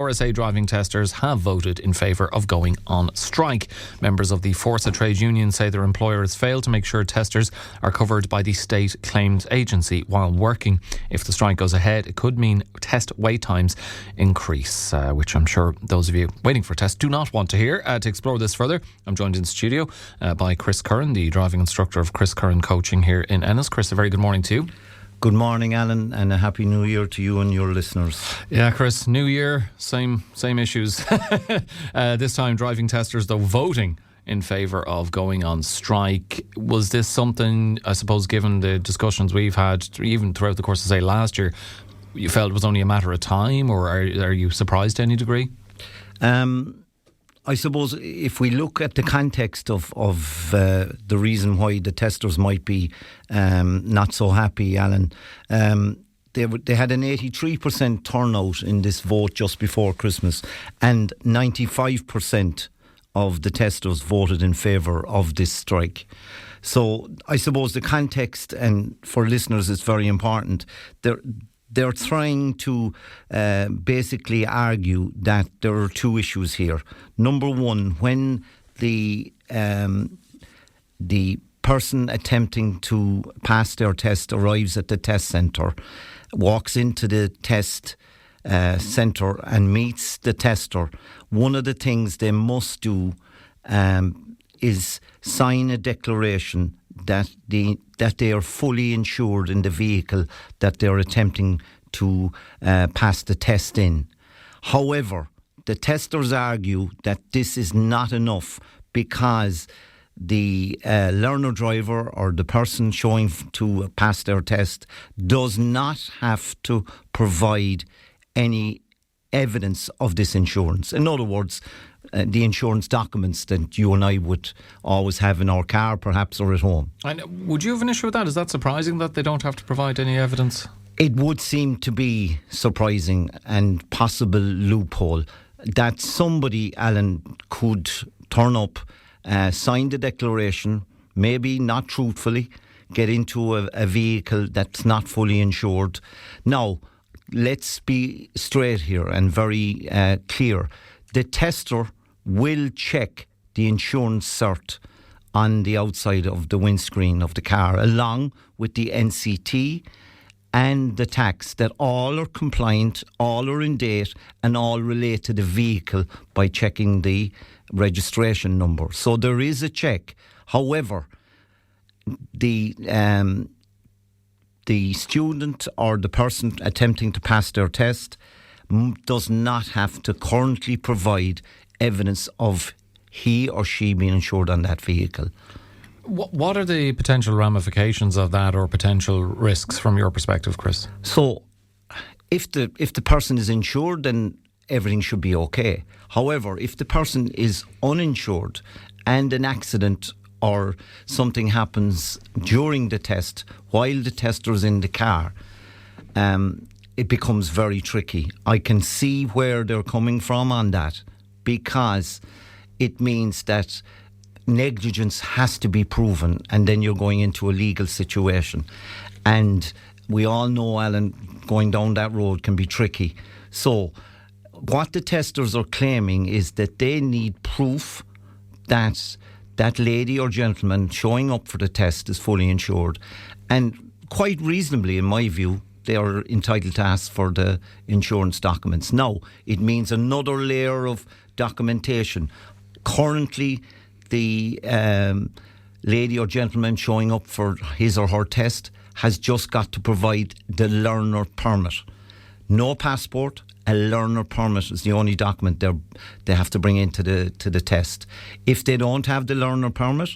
RSA driving testers have voted in favour of going on strike. Members of the Fórsa Trade Union say their employer has failed to make sure testers are covered by the state claims agency while working. If the strike goes ahead, it could mean test wait times increase, which I'm sure those of you waiting for tests do not want to hear. To explore this further, I'm joined in studio by Chris Curran, the driving instructor of Chris Curran Coaching here in Ennis. Chris, a very good morning to you. Good morning, Alan, and a happy new year to you and your listeners. Yeah, Chris, new year, same issues. This time driving testers, though, voting in favour of going on strike. Was this something, I suppose, given the discussions we've had, even throughout the course of, say, last year, you felt it was only a matter of time, or are you surprised to any degree? I suppose if we look at the context of the reason why the testers might be not so happy, Alan, they had an 83% turnout in this vote just before Christmas, and 95% of the testers voted in favour of this strike. So I suppose the context, and for listeners, is very important. They're trying to basically argue that there are two issues here. Number one, when the person attempting to pass their test arrives at the test centre, walks into the test centre and meets the tester, one of the things they must do is sign a declaration that they are fully insured in the vehicle that they're attempting to pass the test in. However, the testers argue that this is not enough because the learner driver or the person showing to pass their test does not have to provide any evidence of this insurance. In other words, the insurance documents that you and I would always have in our car, perhaps, or at home. And would you have an issue with that? Is that surprising that they don't have to provide any evidence? It would seem to be surprising and possible loophole that somebody, Alan, could turn up, sign the declaration, maybe not truthfully, get into a vehicle that's not fully insured. Now, let's be straight here and very clear. The tester will check the insurance cert on the outside of the windscreen of the car, along with the NCT and the tax, that all are compliant, all are in date, and all relate to the vehicle by checking the registration number. So there is a check. However, the student or the person attempting to pass their test does not have to currently provide evidence of he or she being insured on that vehicle. What are the potential ramifications of that, or potential risks from your perspective, Chris? So, if the person is insured, then everything should be okay. However, if the person is uninsured and an accident or something happens during the test while the tester is in the car, it becomes very tricky. I can see where they're coming from on that, because it means that negligence has to be proven, and then you're going into a legal situation. And we all know, Alan, going down that road can be tricky. So what the testers are claiming is that they need proof that that lady or gentleman showing up for the test is fully insured. And quite reasonably, in my view, they are entitled to ask for the insurance documents. Now, it means another layer of documentation. Currently, the lady or gentleman showing up for his or her test has just got to provide the learner permit. No passport, a learner permit is the only document they have to bring into the test. If they don't have the learner permit,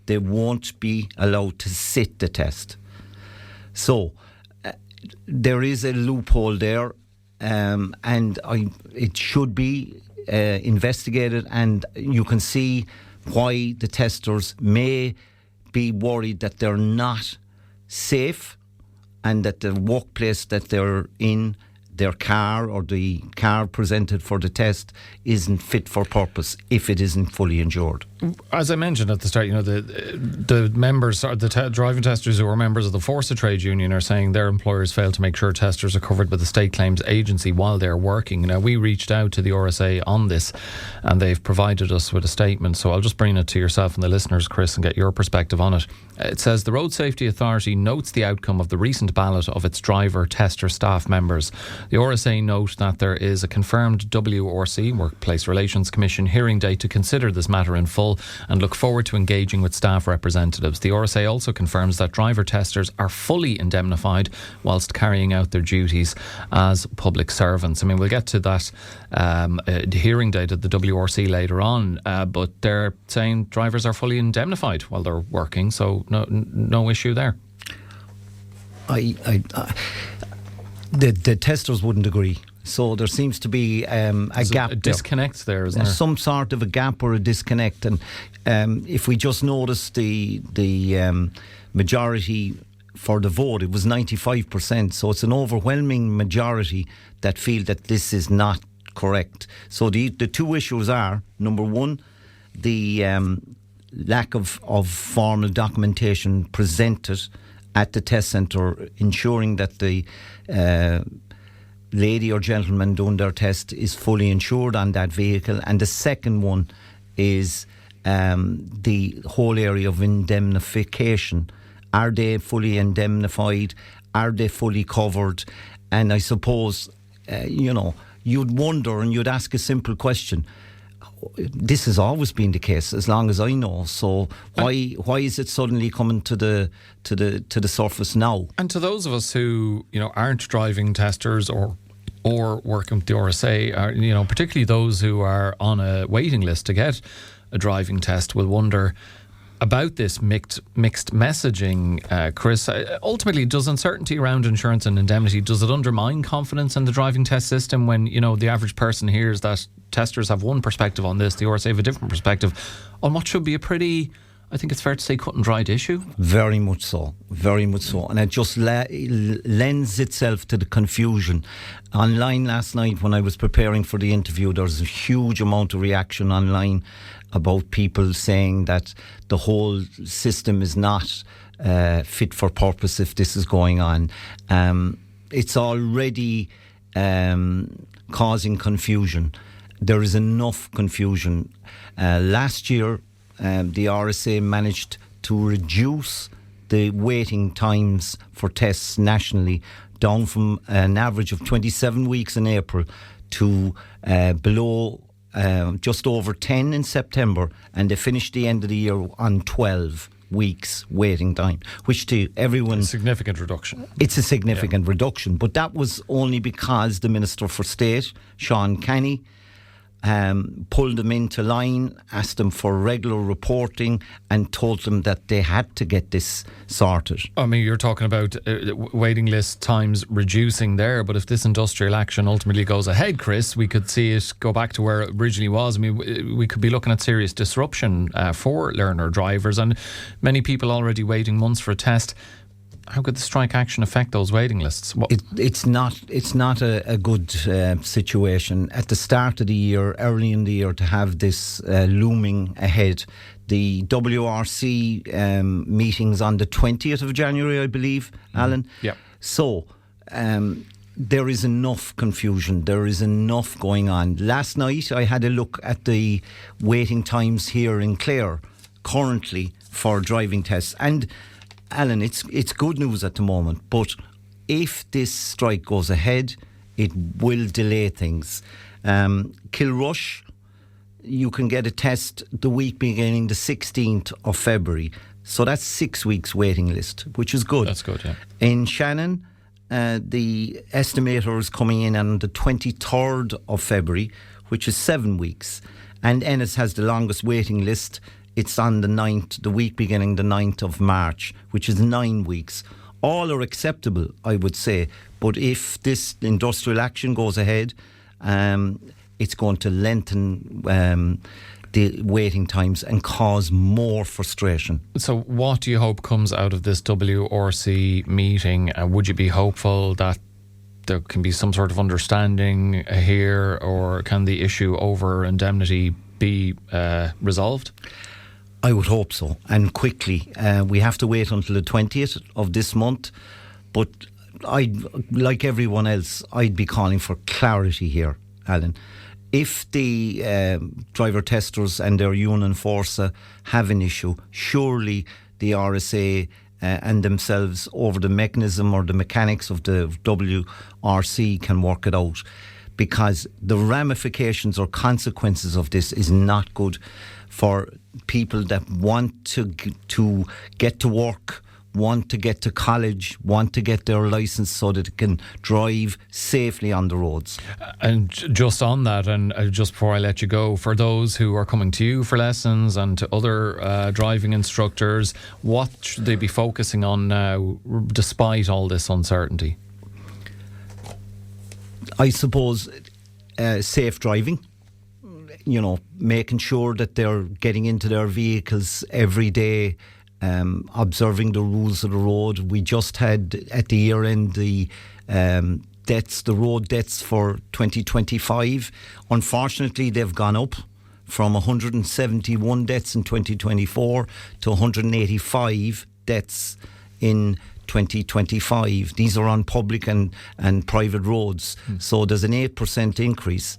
they won't be allowed to sit the test. So there is a loophole there, and it should be investigated, and you can see why the testers may be worried that they're not safe, and that the workplace that they're in, their car or the car presented for the test, isn't fit for purpose if it isn't fully insured. As I mentioned at the start, the members, or the driving testers who are members of the Fórsa Trade Union, are saying their employers fail to make sure testers are covered by the State Claims Agency while they're working. Now, we reached out to the RSA on this, and they've provided us with a statement. So I'll just bring it to yourself and the listeners, Chris, and get your perspective on it. It says the Road Safety Authority notes the outcome of the recent ballot of its driver tester staff members. The RSA note that there is a confirmed WRC, Workplace Relations Commission, hearing date to consider this matter in full, and look forward to engaging with staff representatives. The RSA also confirms that driver testers are fully indemnified whilst carrying out their duties as public servants. I mean, we'll get to that hearing date at the WRC later on, but they're saying drivers are fully indemnified while they're working, so no issue there. The testers wouldn't agree. So there seems to be a gap, a disconnect there, isn't there? Some sort of a gap or a disconnect. And if we just notice the majority for the vote, it was 95%. So it's an overwhelming majority that feel that this is not correct. So the two issues are, number one, the lack of formal documentation presented at the test centre, ensuring that the lady or gentleman doing their test is fully insured on that vehicle. And the second one is the whole area of indemnification. Are they fully indemnified? Are they fully covered? And I suppose, you'd wonder and you'd ask a simple question. This has always been the case, as long as I know. So why is it suddenly coming to the surface now? And to those of us who aren't driving testers or working with the RSA, particularly those who are on a waiting list to get a driving test, will wonder about this mixed messaging, Chris. Ultimately, does uncertainty around insurance and indemnity, does it undermine confidence in the driving test system when the average person hears that testers have one perspective on this, the RSA have a different perspective on what should be a pretty, I think it's fair to say, cut and dried issue? Very much so. And it just lends itself to the confusion. Online last night, when I was preparing for the interview, there was a huge amount of reaction online about people saying that the whole system is not fit for purpose if this is going on. It's already causing confusion. There is enough confusion. Last year, the RSA managed to reduce the waiting times for tests nationally down from an average of 27 weeks in April to below just over 10 in September, and they finished the end of the year on 12 weeks waiting time, which to everyone... A significant reduction. It's a significant reduction, but that was only because the Minister for State, Sean Kenny, pulled them into line, asked them for regular reporting, and told them that they had to get this sorted. I mean, you're talking about waiting list times reducing there, but if this industrial action ultimately goes ahead, Chris, we could see it go back to where it originally was. I mean, we could be looking at serious disruption for learner drivers, and many people already waiting months for a test. How could the strike action affect those waiting lists? It's not a good situation at the start of the year, early in the year, to have this looming ahead. The WRC meetings on the 20th of January, I believe, Alan. Yeah. So there is enough confusion. There is enough going on. Last night, I had a look at the waiting times here in Clare currently for driving tests, and Alan, it's good news at the moment, but if this strike goes ahead, it will delay things. Kilrush, you can get a test the week beginning the 16th of February. So that's 6 weeks waiting list, which is good. That's good, yeah. In Shannon, the estimator is coming in on the 23rd of February, which is 7 weeks. And Ennis has the longest waiting list. It's on the 9th, the week beginning the 9th of March, which is 9 weeks. All are acceptable, I would say. But if this industrial action goes ahead, it's going to lengthen the waiting times and cause more frustration. So what do you hope comes out of this WRC meeting? Would you be hopeful that there can be some sort of understanding here, or can the issue over indemnity be resolved? I would hope so, and quickly. We have to wait until the 20th of this month, but like everyone else, I'd be calling for clarity here, Alan. If the driver testers and their union Fórsa have an issue, surely the RSA and themselves over the mechanism or the mechanics of the WRC can work it out, because the ramifications or consequences of this is not good for people that want to get to work, want to get to college, want to get their licence so that they can drive safely on the roads. And just on that, and just before I let you go, for those who are coming to you for lessons and to other driving instructors, what should they be focusing on now despite all this uncertainty? I suppose safe driving, making sure that they're getting into their vehicles every day, observing the rules of the road. We just had at the year end the road deaths for 2025. Unfortunately, they've gone up from 171 deaths in 2024 to 185 deaths in 2025. These are on public and private roads. So there's an 8% increase.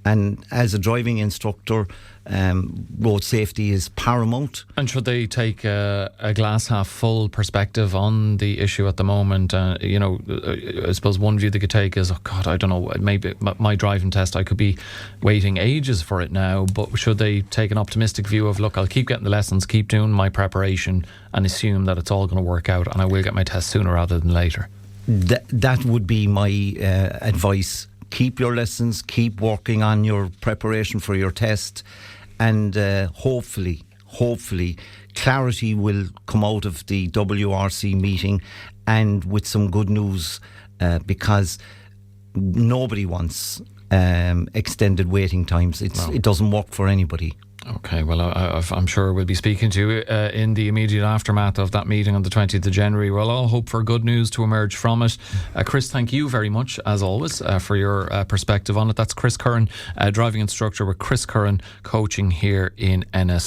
And as a driving instructor, road safety is paramount. And should they take a glass half full perspective on the issue at the moment? I suppose one view they could take is, oh God, I don't know, maybe my driving test, I could be waiting ages for it now. But should they take an optimistic view of, look, I'll keep getting the lessons, keep doing my preparation and assume that it's all going to work out and I will get my test sooner rather than later? That would be my advice. Keep your lessons, keep working on your preparation for your test, and hopefully clarity will come out of the WRC meeting, and with some good news, because nobody wants extended waiting times. It doesn't work for anybody. Okay, well, I'm sure we'll be speaking to you in the immediate aftermath of that meeting on the 20th of January. We'll all hope for good news to emerge from it. Chris, thank you very much, as always, for your perspective on it. That's Chris Curran, driving instructor with Chris Curran Coaching here in Ennis.